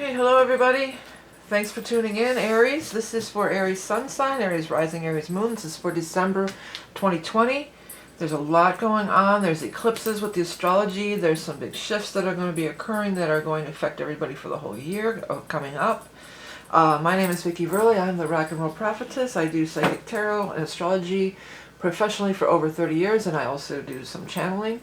Okay, hello everybody. Thanks for tuning in, Aries. This is for Aries Sun sign, Aries Rising, Aries Moon. This is for December 2020. There's a lot going on. There's eclipses with the astrology. There's some big shifts that are going to be occurring that are going to affect everybody for the whole year coming up. My name is Vickieverlie. I'm the rock and roll prophetess. I do psychic tarot and astrology professionally for over 30 years, and I also do some channeling.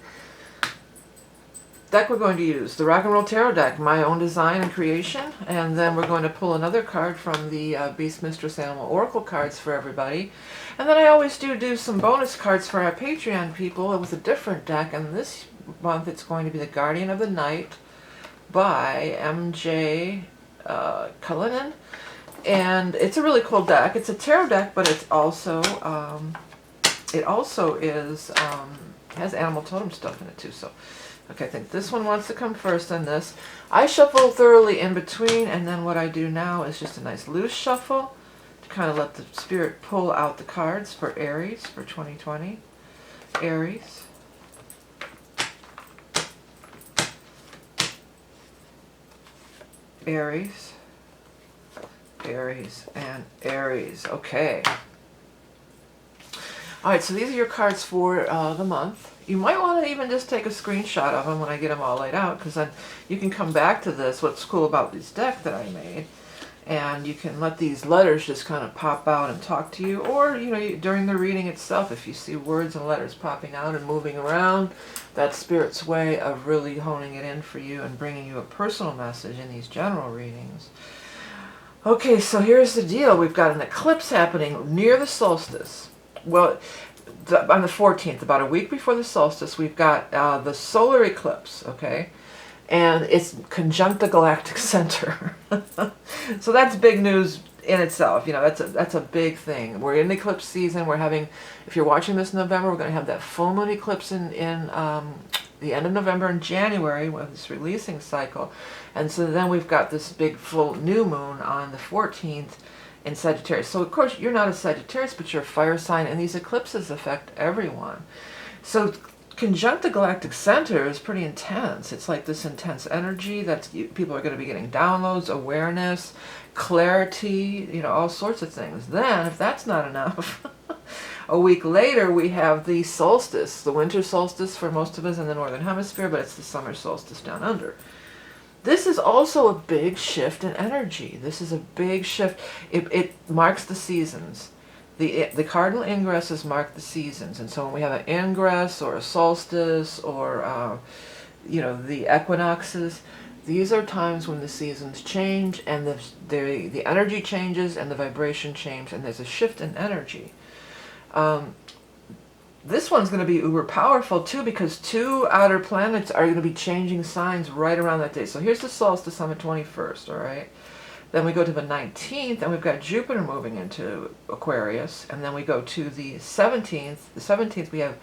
Deck we're going to use the Rock and Roll Tarot deck, my own design and creation, and then we're going to pull another card from the Beast Mistress Animal Oracle cards for everybody. And then I always do some bonus cards for our Patreon people with a different deck, and this month it's going to be the Guardian of the Night by M.J. Cullinan. And it's a really cool deck. It's a tarot deck, but it's also has animal totem stuff in it too. So okay, I think this one wants to come first on this. I shuffle thoroughly in between, and then what I do now is just a nice loose shuffle to kind of let the spirit pull out the cards for Aries for 2020. Aries. Aries. Aries and Aries. Okay. Alright, so these are your cards for the month. You might want to even just take a screenshot of them when I get them all laid out, because then you can come back to this, what's cool about this deck that I made, and you can let these letters just kind of pop out and talk to you, or, you know, during the reading itself, if you see words and letters popping out and moving around, that's Spirit's way of really honing it in for you and bringing you a personal message in these general readings. Okay, so here's the deal. We've got an eclipse happening near the solstice. Well, on the 14th, about a week before the solstice, we've got the solar eclipse, okay? And it's conjunct the galactic center. So that's big news in itself. You know, that's a big thing. We're in eclipse season. We're having, if you're watching this in November, we're going to have that full moon eclipse in the end of November and January with this releasing cycle. And so then we've got this big full new moon on the 14th. In Sagittarius. So of course you're not a Sagittarius, but you're a fire sign, and these eclipses affect everyone. So conjunct the galactic center is pretty intense. It's like this intense energy that people are going to be getting downloads, awareness, clarity, you know, all sorts of things. Then, if that's not enough, a week later we have the solstice, the winter solstice for most of us in the northern hemisphere, but it's the summer solstice down under. This is also a big shift in energy. This is a big shift. It marks the seasons. The cardinal ingresses mark the seasons. And so when we have an ingress or a solstice or, you know, the equinoxes, these are times when the seasons change and the energy changes and the vibration changes, and there's a shift in energy. This one's going to be uber powerful too, because two outer planets are going to be changing signs right around that day. So here's the solstice on the 21st, all right? Then we go to the 19th, and we've got Jupiter moving into Aquarius. And then we go to the 17th. The 17th, we have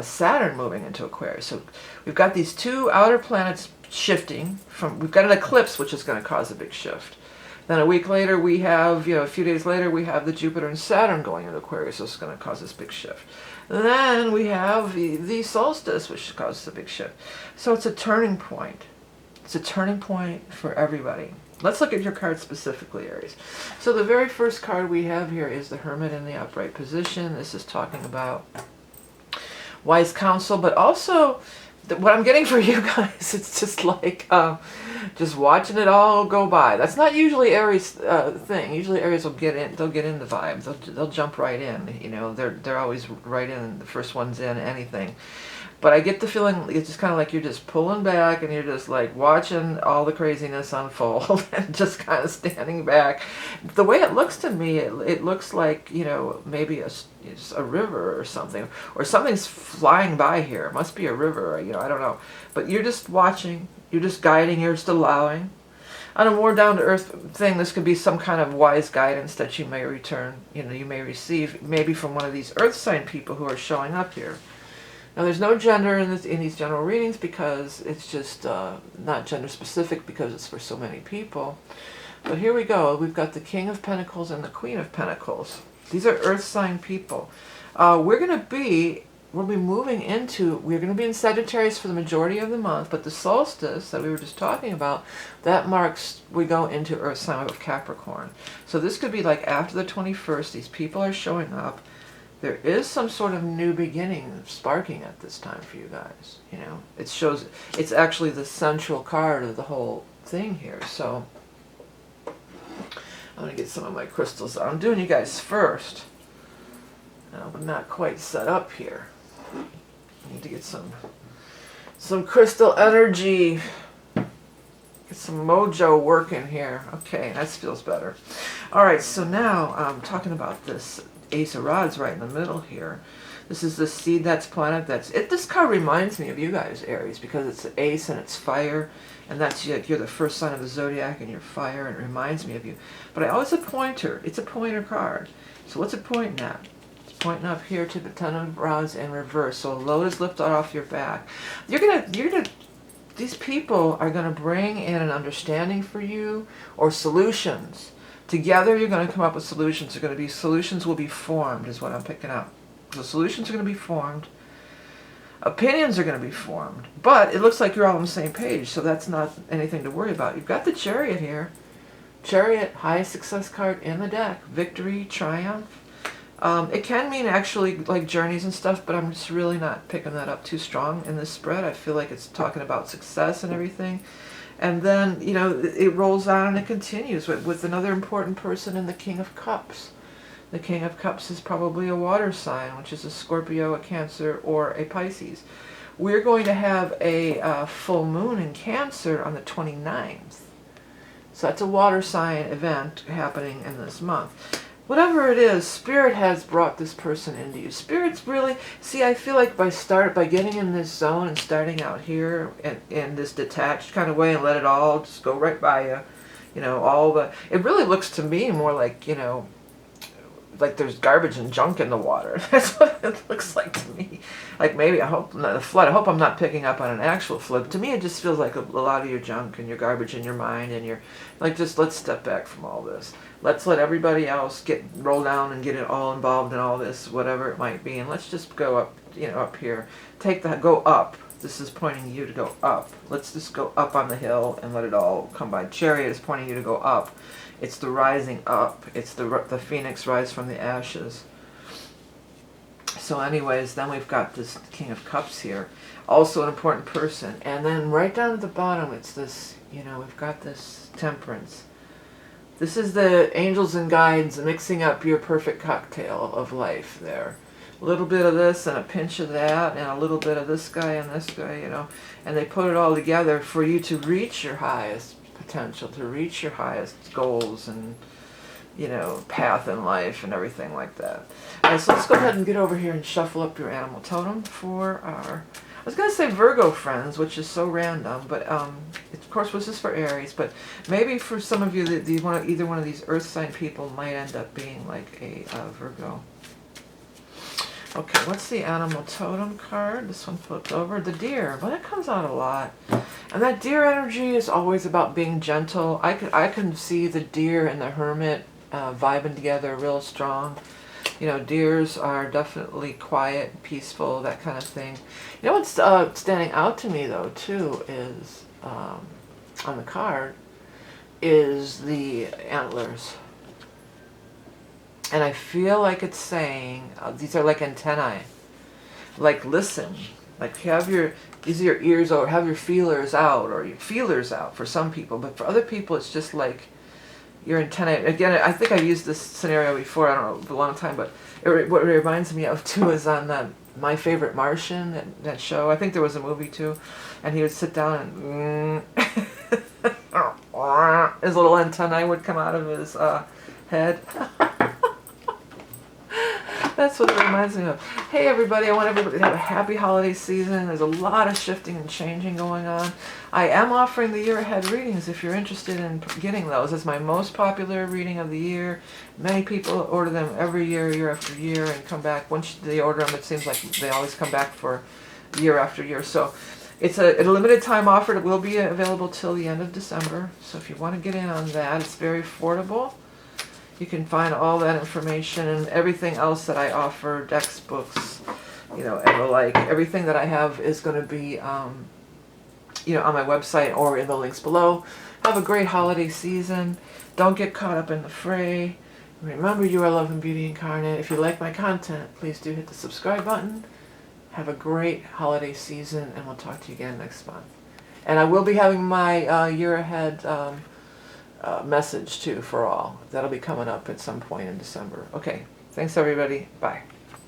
Saturn moving into Aquarius. So we've got these two outer planets shifting. We've got an eclipse, which is going to cause a big shift. Then a week later, we have, you know, a few days later, we have the Jupiter and Saturn going into Aquarius. So it's going to cause this big shift. Then we have the solstice, which causes a big shift. So it's a turning point. It's a turning point for everybody. Let's look at your card specifically, Aries. So the very first card we have here is the Hermit in the upright position. This is talking about wise counsel, but also what I'm getting for you guys, it's just like just watching it all go by. That's not usually Aries thing. Usually Aries will get in. They'll get in the vibe. They'll jump right in. You know, they're always right in. The first one's in anything. But I get the feeling it's just kind of like you're just pulling back and you're just like watching all the craziness unfold and just kind of standing back. The way it looks to me, it looks like, you know, maybe it's a river or something, or something's flying by here. It must be a river, you know, I don't know. But you're just watching, you're just guiding, you're just allowing. On a more down-to-earth thing, this could be some kind of wise guidance that you may return, you know, you may receive maybe from one of these earth sign people who are showing up here. Now, there's no gender in these general readings, because it's just not gender specific, because it's for so many people. But here we go. We've got the King of Pentacles and the Queen of Pentacles. These are earth sign people. We're going to be we'll be moving into, we're going to be in Sagittarius for the majority of the month, but the solstice that we were just talking about, that marks, we go into Earth sign of Capricorn. So this could be like after the 21st, these people are showing up. There is some sort of new beginning sparking at this time for you guys. You know, it shows, it's actually the central card of the whole thing here. So I'm going to get some of my crystals out. I'm doing you guys first. I'm not quite set up here. I need to get some crystal energy. Get some mojo working here. Okay, that feels better. All right, so now I'm talking about this Ace of Rods right in the middle here. This is the seed that's planted. This card reminds me of you guys, Aries, because it's an ace and it's fire, and that's you're the first sign of the zodiac and you're fire, and it reminds me of you. But I always a pointer. It's a pointer card. So what's it pointing at? Pointing up here to the Ten of Rods in reverse. So a load is lifted off your back. These people are gonna bring in an understanding for you or solutions. Together you're gonna come up with solutions. Solutions will be formed, is what I'm picking up. The solutions are gonna be formed. Opinions are gonna be formed. But it looks like you're all on the same page, so that's not anything to worry about. You've got the Chariot here. Chariot, highest success card in the deck. Victory, triumph. It can mean actually like journeys and stuff, but I'm just really not picking that up too strong in this spread. I feel like it's talking about success and everything. And then, you know, it rolls on and it continues with another important person in the King of Cups. The King of Cups is probably a water sign, which is a Scorpio, a Cancer, or a Pisces. We're going to have a full moon in Cancer on the 29th. So that's a water sign event happening in this month. Whatever it is, Spirit has brought this person into you. Spirit's really, see, I feel like by getting in this zone and starting out here in this detached kind of way and let it all just go right by you, you know, it really looks to me more like, you know, like there's garbage and junk in the water. That's what it looks like to me. Like maybe, I hope not a flood. I hope I'm not picking up on an actual flood. To me, it just feels like a lot of your junk and your garbage in your mind and your, like, just let's step back from all this. Let's let everybody else roll down and get it all involved in all this, whatever it might be. And let's just go up, you know, up here. Go up. This is pointing you to go up. Let's just go up on the hill and let it all come by. Chariot is pointing you to go up. It's the rising up. It's the phoenix rise from the ashes. So anyways, then we've got this King of Cups here. Also an important person. And then right down at the bottom, it's this, you know, we've got this Temperance. This is the angels and guides mixing up your perfect cocktail of life there. A little bit of this and a pinch of that and a little bit of this guy and this guy, you know. And they put it all together for you to reach your highest potential, to reach your highest goals and, you know, path in life and everything like that. All right, so let's go ahead and get over here and shuffle up your animal totem for our, I was going to say Virgo friends, which is so random, but of course this is for Aries, but maybe for some of you, either one of these earth sign people might end up being like a Virgo. Okay, what's the animal totem card? This one flipped over. The deer. Well, that comes out a lot. And that deer energy is always about being gentle. I can see the deer and the hermit vibing together real strong. You know, deers are definitely quiet, peaceful, that kind of thing. You know what's standing out to me, though, too, is, on the card, is the antlers. And I feel like it's saying, these are like antennae. Like, listen. Like, these are your ears, or have your feelers out, or your feelers out for some people. But for other people, it's just like your antennae. Again, I think I've used this scenario before, I don't know, a long time, but what it reminds me of, too, is on that My Favorite Martian, that show. I think there was a movie, too. And he would sit down and his little antennae would come out of his head. That's what it reminds me of. Hey everybody, I want everybody to have a happy holiday season. There's a lot of shifting and changing going on. I am offering the year ahead readings if you're interested in getting those. It's my most popular reading of the year. Many people order them every year, year after year, and come back. Once they order them, it seems like they always come back for year after year. So it's a limited time offer. It will be available till the end of December. So if you want to get in on that, it's very affordable. You can find all that information and everything else that I offer, decks, books, you know, and the like. Everything that I have is going to be, you know, on my website or in the links below. Have a great holiday season. Don't get caught up in the fray. Remember, you are love and beauty incarnate. If you like my content, please do hit the subscribe button. Have a great holiday season, and we'll talk to you again next month. And I will be having my year ahead message too for all. That'll be coming up at some point in December. Okay, thanks everybody. Bye.